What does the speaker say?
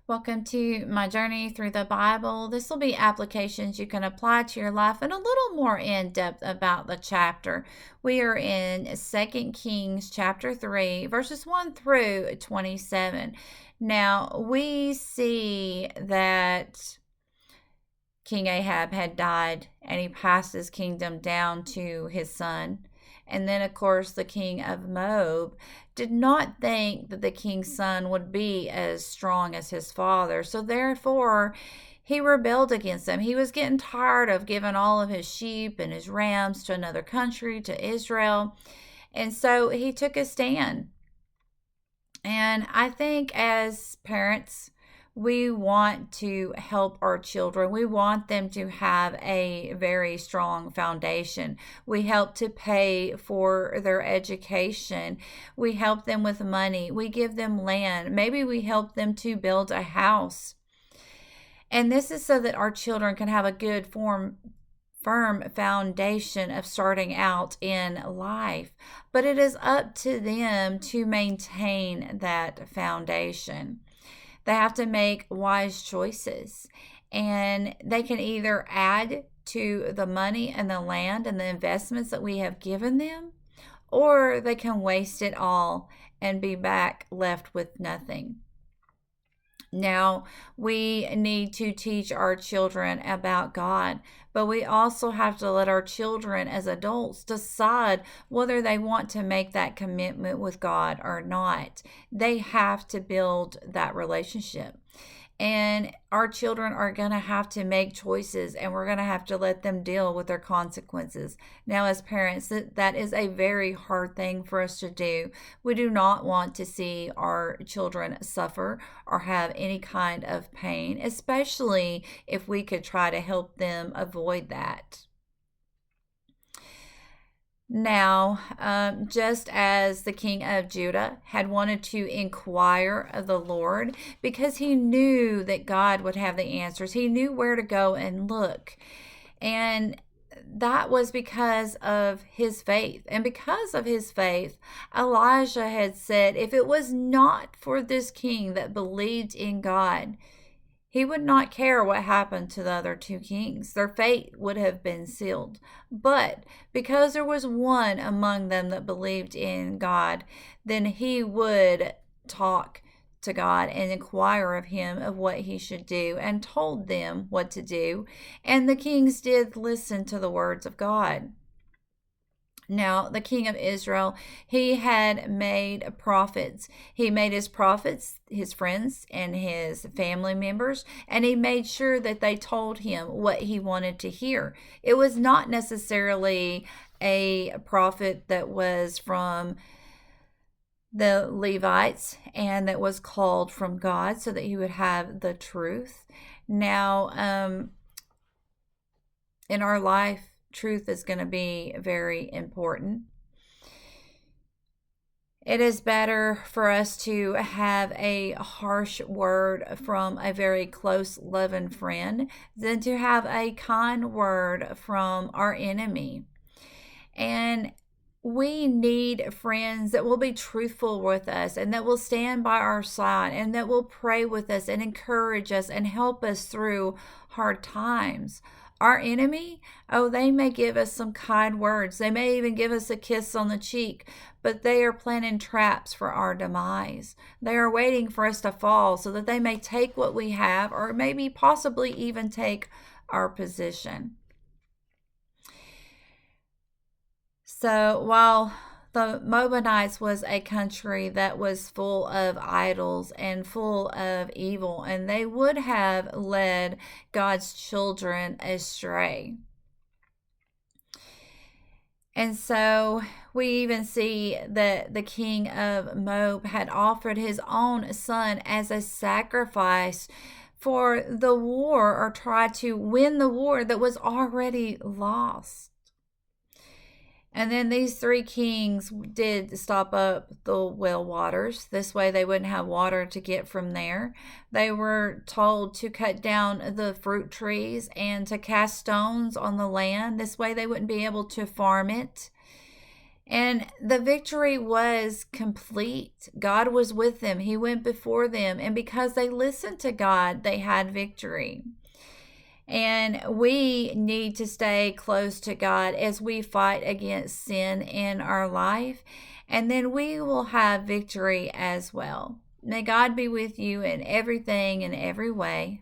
Welcome to my journey through the Bible. This will be applications you can apply to your life and a little more in depth about the chapter. We are in 2 Kings chapter 3, verses 1 through 27. Now, we see that King Ahab had died and he passed his kingdom down to his son. And then, of course, the king of Moab did not think that the king's son would be as strong as his father. So, therefore, he rebelled against him. He was getting tired of giving all of his sheep and his rams to another country, to Israel. And so he took a stand. And I think as parents, we want to help our children. We want them to have a very strong foundation. We help to pay for their education. We help them with money. We give them land. Maybe we help them to build a house. And this is so that our children can have a good firm foundation of starting out in life. But it is up to them to maintain that foundation. They have to make wise choices, and they can either add to the money and the land and the investments that we have given them, or they can waste it all and be back left with nothing. Now, we need to teach our children about God, but we also have to let our children as adults decide whether they want to make that commitment with God or not. They have to build that relationship. And our children are going to have to make choices, and we're going to have to let them deal with their consequences. Now, as parents, that is a very hard thing for us to do. We do not want to see our children suffer or have any kind of pain, especially if we could try to help them avoid that. Now, just as the king of Judah had wanted to inquire of the Lord because he knew that God would have the answers, he knew where to go and look. And that was because of his faith. And because of his faith, Elijah had said, if it was not for this king that believed in God, he would not care what happened to the other two kings. Their fate would have been sealed. But because there was one among them that believed in God, then he would talk to God and inquire of him of what he should do, and told them what to do. And the kings did listen to the words of God. Now, the king of Israel, he had made prophets. He made his prophets his friends and his family members, and he made sure that they told him what he wanted to hear. It was not necessarily a prophet that was from the Levites and that was called from God so that he would have the truth. Now, in our life, truth is going to be very important. It is better for us to have a harsh word from a very close, loving friend than to have a kind word from our enemy. And we need friends that will be truthful with us and that will stand by our side and that will pray with us and encourage us and help us through hard times. Our enemy, they may give us some kind words. They may even give us a kiss on the cheek, but they are planning traps for our demise. They are waiting for us to fall so that they may take what we have, or maybe possibly even take our position. So while the Moabites was a country that was full of idols and full of evil, and they would have led God's children astray. And so we even see that the king of Moab had offered his own son as a sacrifice for the war, or tried to win the war that was already lost. And then these three kings did stop up the well waters. This way they wouldn't have water to get from there. They were told to cut down the fruit trees and to cast stones on the land. This way they wouldn't be able to farm it. And the victory was complete. God was with them, He went before them. And because they listened to God, they had victory. And we need to stay close to God as we fight against sin in our life. And then we will have victory as well. May God be with you in everything, in every way.